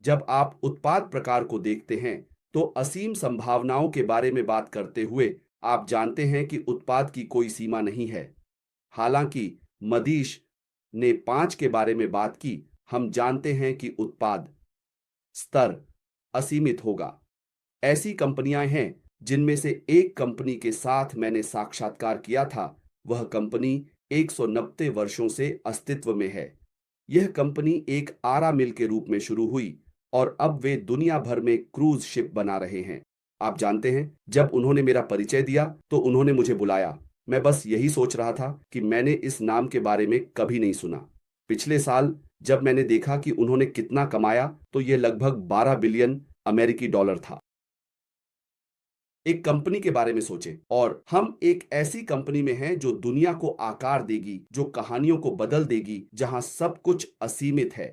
जब आप उत्पाद प्रकार को देखते हैं तो असीम संभावनाओं के बारे में बात करते हुए आप जानते हैं कि उत्पाद की कोई सीमा नहीं है। हालांकि मदीश ने 5 के बारे में बात की, हम जानते हैं कि उत्पाद स्तर असीमित होगा। ऐसी कंपनियां हैं जिनमें से एक कंपनी के साथ मैंने साक्षात्कार किया था। वह कंपनी 190 वर्षों से अस्तित्व में है। यह कंपनी एक आरा मिल के रूप में शुरू हुई और अब वे दुनिया भर में क्रूज शिप बना रहे हैं। आप जानते हैं, जब उन्होंने मेरा परिचय दिया तो उन्होंने मुझे बुलाया। मैं बस यही सोच रहा था कि मैंने इस नाम के बारे में कभी नहीं सुना। पिछले साल जब मैंने देखा कि उन्होंने कितना कमाया तो यह लगभग 12 बिलियन अमेरिकी डॉलर था। एक कंपनी के बारे में सोचें और हम एक ऐसी कंपनी में हैं जो दुनिया को आकार देगी, जो कहानियों को बदल देगी, जहां सब कुछ असीमित है।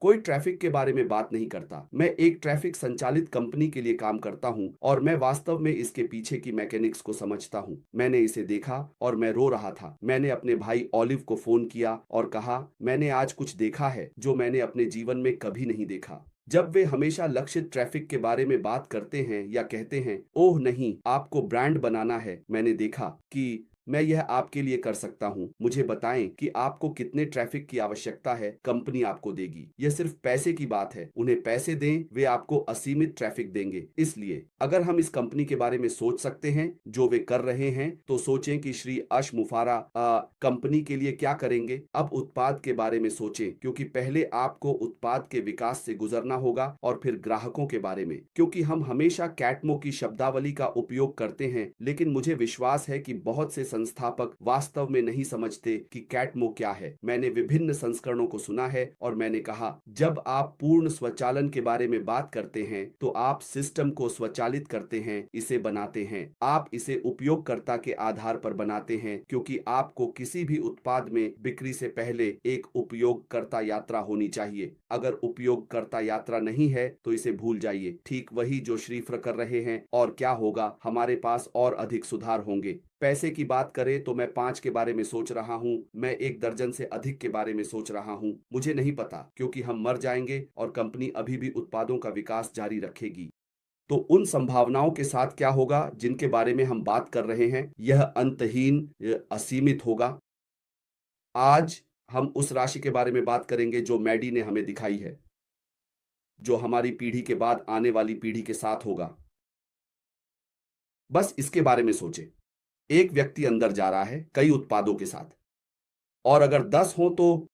कोई ट्रैफिक के बारे में बात नहीं करता। मैं एक ट्रैफिक संचालित कंपनी के लिए काम करता हूं और मैं वास्तव में इसके पीछे की मैकेनिक्स को समझता हूं। मैंने इसे देखा और मैं रो रहा था। मैंने अपने भाई ऑलिव को फोन किया और कहा, मैंने आज कुछ देखा है जो मैंने अपने जीवन में कभी नहीं देखा। जब वे हमेशा लक्षित ट्रैफिक के बारे में बात करते हैं या कहते हैं, ओह नहीं, आपको ब्रांड बनाना है, मैंने देखा कि मैं यह आपके लिए कर सकता हूं। मुझे बताएं कि आपको कितने ट्रैफिक की आवश्यकता है, कंपनी आपको देगी। यह सिर्फ पैसे की बात है। उन्हें पैसे दें, वे आपको असीमित ट्रैफिक देंगे। इसलिए अगर हम इस कंपनी के बारे में सोच सकते हैं जो वे कर रहे हैं, तो सोचें कि श्री अश मुफारा कंपनी के लिए क्या करेंगे। अब उत्पाद के बारे में सोचें, क्योंकि पहले आपको उत्पाद के विकास से गुजरना होगा और फिर ग्राहकों के बारे में। क्योंकि हम हमेशा कैटमो की शब्दावली का उपयोग करते हैं, लेकिन मुझे विश्वास है कि बहुत से संस्थापक वास्तव में नहीं समझते कि कैटमो क्या है। मैंने विभिन्न संस्करणों को सुना है और मैंने कहा, जब आप पूर्ण स्वचालन के बारे में बात करते हैं तो आप सिस्टम को स्वचालित करते हैं, इसे बनाते हैं। आप इसे उपयोगकर्ता के आधार पर बनाते हैं, क्योंकि आपको किसी भी उत्पाद में बिक्री से पहले एक उपयोगकर्ता यात्रा होनी चाहिए। अगर उपयोगकर्ता यात्रा नहीं है तो इसे भूल जाइए। ठीक वही जो श्रीफ्र कर रहे हैं। और क्या होगा, हमारे पास और अधिक सुधार होंगे। पैसे की बात करें तो मैं 5 के बारे में सोच रहा हूं। मैं 1 दर्जन से अधिक के बारे में सोच रहा हूं। मुझे नहीं पता, क्योंकि हम मर जाएंगे और कंपनी अभी भी उत्पादों का विकास जारी रखेगी। तो उन संभावनाओं के साथ क्या होगा जिनके बारे में हम बात कर रहे हैं? यह अंतहीन, असीमित होगा। आज हम उस राशि के बारे में बात करेंगे जो मैडी ने हमें दिखाई है, जो हमारी पीढ़ी के बाद आने वाली पीढ़ी के साथ होगा। बस इसके बारे में सोचें। एक व्यक्ति अंदर जा रहा है कई उत्पादों के साथ, और अगर 10 हो तो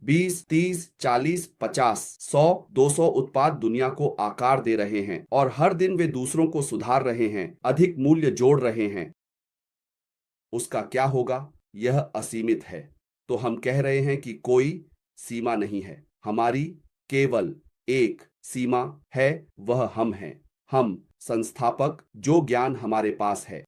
20, 30, 40, 50, 100, 200 उत्पाद दुनिया को आकार दे रहे हैं और हर दिन वे दूसरों को सुधार रहे हैं, अधिक मूल्य जोड़ रहे हैं। उसका क्या होगा? यह असीमित है। तो हम कह रहे हैं कि कोई सीमा नहीं है। हमारी केवल एक सीमा है, वह हम हैं। हम संस्थापक, जो ज्ञान हमारे पास है।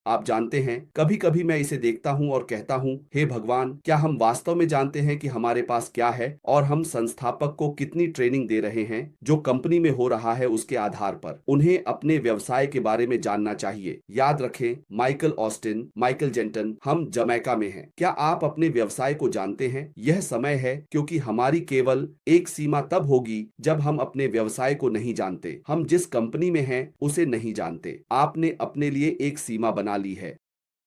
आप जानते हैं, कभी कभी मैं इसे देखता हूं और कहता हूं, हे भगवान, क्या हम वास्तव में जानते हैं कि हमारे पास क्या है और हम संस्थापक को कितनी ट्रेनिंग दे रहे हैं? जो कंपनी में हो रहा है उसके आधार पर उन्हें अपने व्यवसाय के बारे में जानना चाहिए। याद रखें, माइकल ऑस्टिन, माइकल जेंटन, हम जमैका में हैं। क्या आप अपने व्यवसाय को जानते हैं? यह समय है, क्योंकि हमारी केवल एक सीमा तब होगी जब हम अपने व्यवसाय को नहीं जानते। हम जिस कंपनी में हैं उसे नहीं जानते। आपने अपने लिए एक सीमा बना ली है।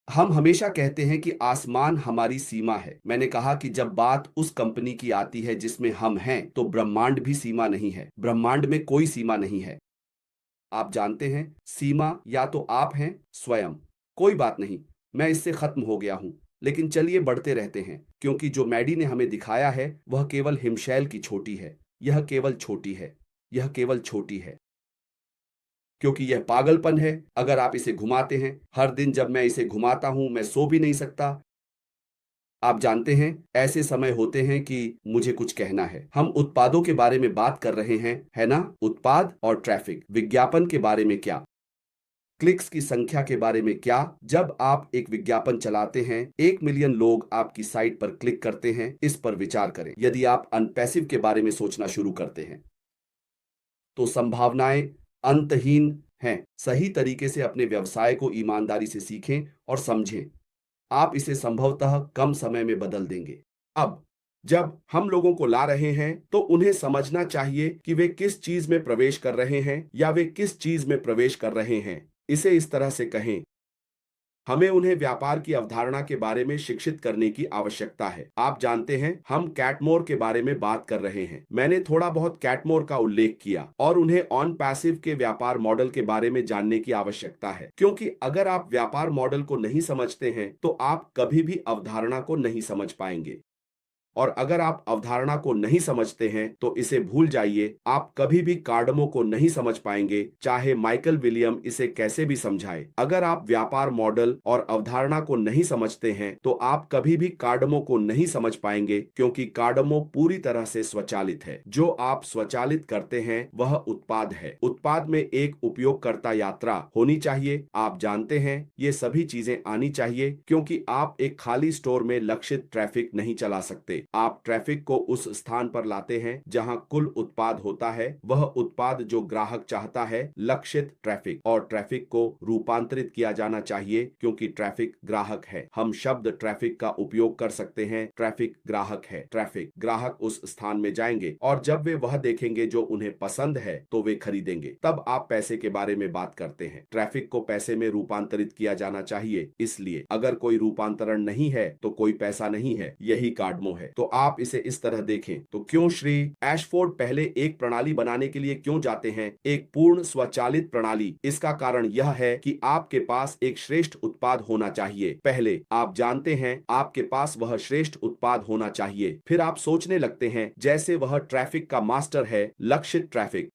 हम हमेशा कहते हैं कि आसमान हमारी सीमा है। मैंने कहा कि जब बात उस कंपनी की आती है जिसमें हम हैं, तो ब्रह्मांड भी सीमा नहीं है। ब्रह्मांड में कोई सीमा नहीं है। आप जानते हैं, सीमा या तो आप हैं स्वयं। कोई बात नहीं, मैं इससे खत्म हो गया हूं। लेकिन चलिए बढ़ते रहते हैं, क्योंकि जो मैडी ने हमें दिखाया है वह केवल हिमशैल की छोटी है। यह केवल छोटी है। यह केवल छोटी है, क्योंकि यह पागलपन है। अगर आप इसे घुमाते हैं, हर दिन जब मैं इसे घुमाता हूं मैं सो भी नहीं सकता। आप जानते हैं, ऐसे समय होते हैं कि मुझे कुछ कहना है। हम उत्पादों के बारे में बात कर रहे हैं, है ना? उत्पाद और ट्रैफिक। विज्ञापन के बारे में क्या? क्लिक्स की संख्या के बारे में क्या? जब आप एक विज्ञापन चलाते हैं, 1 मिलियन लोग आपकी साइट पर क्लिक करते हैं। इस पर विचार करें। यदि आप अनपैसिव के बारे में सोचना शुरू करते हैं तो संभावनाएं अंतहीन हैं। सही तरीके से अपने व्यवसाय को ईमानदारी से सीखें और समझें। आप इसे संभवतः कम समय में बदल देंगे। अब जब हम लोगों को ला रहे हैं तो उन्हें समझना चाहिए कि वे किस चीज में प्रवेश कर रहे हैं या वे किस चीज में प्रवेश कर रहे हैं। इसे इस तरह से कहें, हमें उन्हें व्यापार की अवधारणा के बारे में शिक्षित करने की आवश्यकता है। आप जानते हैं, हम कैटमोर के बारे में बात कर रहे हैं। मैंने थोड़ा बहुत कैटमोर का उल्लेख किया और उन्हें ऑन पैसिव के व्यापार मॉडल के बारे में जानने की आवश्यकता है, क्योंकि अगर आप व्यापार मॉडल को नहीं समझते हैं तो आप कभी भी अवधारणा को नहीं समझ पाएंगे। और अगर आप अवधारणा को नहीं समझते हैं तो इसे भूल जाइए, आप कभी भी कार्डमो को नहीं समझ पाएंगे, चाहे माइकल विलियम इसे कैसे भी समझाए। अगर आप व्यापार मॉडल और अवधारणा को नहीं समझते हैं तो आप कभी भी कार्डमो को नहीं समझ पाएंगे, क्योंकि कार्डमो पूरी तरह से स्वचालित है। जो आप स्वचालित करते हैं वह उत्पाद है। उत्पाद में एक उपयोगकर्ता यात्रा होनी चाहिए। आप जानते हैं, ये सभी चीजें आनी चाहिए, क्योंकि आप एक खाली स्टोर में लक्षित ट्रैफिक नहीं चला सकते। आप ट्रैफिक को उस स्थान पर लाते हैं जहां कुल उत्पाद होता है, वह उत्पाद जो ग्राहक चाहता है, लक्षित ट्रैफिक। और ट्रैफिक को रूपांतरित किया जाना चाहिए, क्योंकि ट्रैफिक ग्राहक है। हम शब्द ट्रैफिक का उपयोग कर सकते हैं। ट्रैफिक ग्राहक है। ट्रैफिक ग्राहक उस स्थान में जाएंगे और जब वे वह देखेंगे जो उन्हें पसंद है तो वे खरीदेंगे। तब आप पैसे के बारे में बात करते हैं। ट्रैफिक को पैसे में रूपांतरित किया जाना चाहिए। इसलिए अगर कोई रूपांतरण नहीं है तो कोई पैसा नहीं है। यही कार्डमो है। तो आप इसे इस तरह देखें। तो क्यों श्री एशफोर्ड पहले एक प्रणाली बनाने के लिए क्यों जाते हैं, एक पूर्ण स्वचालित प्रणाली? इसका कारण यह है कि आपके पास एक श्रेष्ठ उत्पाद होना चाहिए। पहले आप जानते हैं, आपके पास वह श्रेष्ठ उत्पाद होना चाहिए। फिर आप सोचने लगते हैं जैसे वह ट्रैफिक का मास्टर है, लक्षित ट्रैफिक।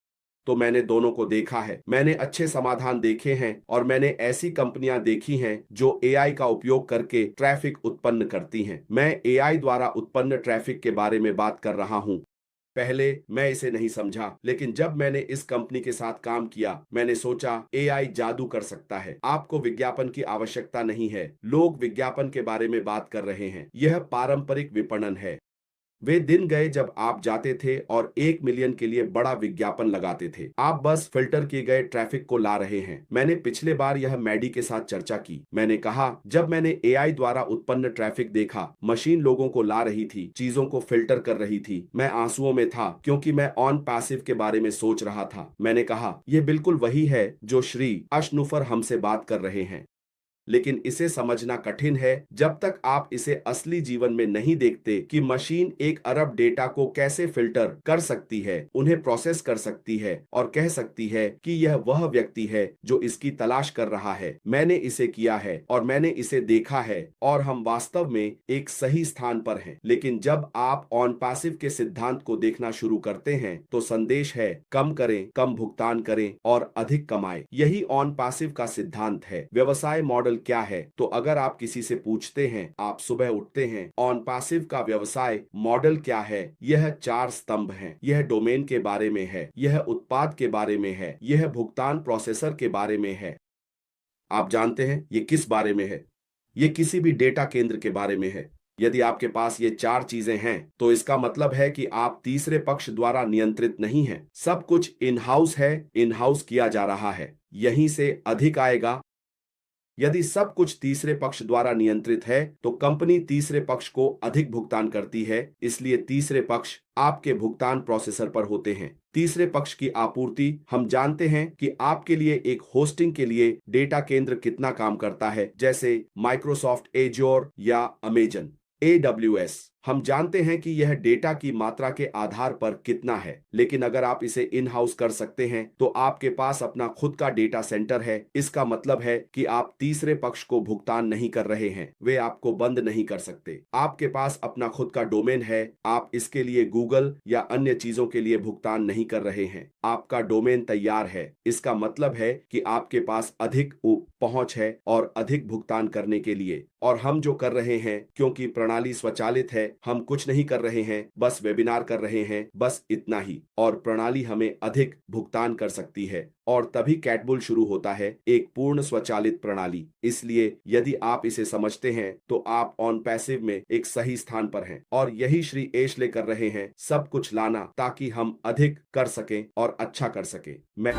तो मैंने दोनों को देखा है। मैंने अच्छे समाधान देखे हैं और मैंने ऐसी कंपनियां देखी हैं जो एआई का उपयोग करके ट्रैफिक उत्पन्न करती हैं। मैं एआई द्वारा उत्पन्न ट्रैफिक के बारे में बात कर रहा हूं। पहले मैं इसे नहीं समझा, लेकिन जब मैंने इस कंपनी के साथ काम किया, मैंने सोचा एआई जादू कर सकता है। आपको विज्ञापन की आवश्यकता नहीं है। लोग विज्ञापन के बारे में बात कर रहे हैं। यह पारंपरिक विपणन है। वे दिन गए जब आप जाते थे और 1 मिलियन के लिए बड़ा विज्ञापन लगाते थे। आप बस फिल्टर किए गए ट्रैफिक को ला रहे हैं। मैंने पिछले बार यह मैडी के साथ चर्चा की। मैंने कहा, जब मैंने एआई द्वारा उत्पन्न ट्रैफिक देखा, मशीन लोगों को ला रही थी, चीजों को फिल्टर कर रही थी, मैं आंसुओं में था, क्योंकि मैं ऑन पैसिव के बारे में सोच रहा था। मैंने कहा, यह बिल्कुल वही है जो श्री अशनुफर हमसे बात कर रहे हैं। लेकिन इसे समझना कठिन है जब तक आप इसे असली जीवन में नहीं देखते कि मशीन 1 अरब डेटा को कैसे फिल्टर कर सकती है, उन्हें प्रोसेस कर सकती है और कह सकती है कि यह वह व्यक्ति है जो इसकी तलाश कर रहा है। मैंने इसे किया है और मैंने इसे देखा है और हम वास्तव में एक सही स्थान पर हैं। लेकिन जब आप ऑन पैसिव के सिद्धांत को देखना शुरू करते हैं तो संदेश है, कम करें, कम भुगतान करें और अधिक कमाएं। यही ऑन पैसिव का सिद्धांत है। व्यवसाय मॉडल क्या है? तो अगर आप किसी से पूछते हैं, आप सुबह उठते हैं, ऑन पैसिव का व्यवसाय मॉडल क्या है? यह 4 स्तंभ हैं। यह डोमेन के बारे में है, यह उत्पाद के बारे में है, यह भुगतान प्रोसेसर के बारे में है। आप जानते हैं ये किस बारे में है? ये किसी भी डेटा केंद्र के बारे में है। यदि आपके पास ये 4 चीजें हैं तो इसका मतलब है कि आप तीसरे पक्ष द्वारा नियंत्रित नहीं हैं। सब कुछ इन हाउस है, इन हाउस किया जा रहा है। यहीं से अधिक आएगा। यदि सब कुछ तीसरे पक्ष द्वारा नियंत्रित है तो कंपनी तीसरे पक्ष को अधिक भुगतान करती है। इसलिए तीसरे पक्ष आपके भुगतान प्रोसेसर पर होते हैं। तीसरे पक्ष की आपूर्ति, हम जानते हैं कि आपके लिए एक होस्टिंग के लिए डेटा केंद्र कितना काम करता है, जैसे माइक्रोसॉफ्ट एज्योर या अमेजन AWS। हम जानते हैं कि यह डेटा की मात्रा के आधार पर कितना है। लेकिन अगर आप इसे इन हाउस कर सकते हैं तो आपके पास अपना खुद का डेटा सेंटर है। इसका मतलब है कि आप तीसरे पक्ष को भुगतान नहीं कर रहे हैं। वे आपको बंद नहीं कर सकते। आपके पास अपना खुद का डोमेन है। आप इसके लिए गूगल या अन्य चीजों के लिए भुगतान नहीं कर रहे हैं। आपका डोमेन तैयार है। इसका मतलब है कि आपके पास अधिक पहुंच है और अधिक भुगतान करने के लिए। और हम जो कर रहे हैं, क्योंकि प्रणाली स्वचालित है, हम कुछ नहीं कर रहे हैं, बस वेबिनार कर रहे हैं, बस इतना ही। और प्रणाली हमें अधिक भुगतान कर सकती है। और तभी कैटबुल शुरू होता है, एक पूर्ण स्वचालित प्रणाली। इसलिए यदि आप इसे समझते हैं तो आप ऑन पैसिव में एक सही स्थान पर हैं। और यही श्री एशले कर रहे हैं, सब कुछ लाना ताकि हम अधिक कर सकें और अच्छा कर सकें। मैं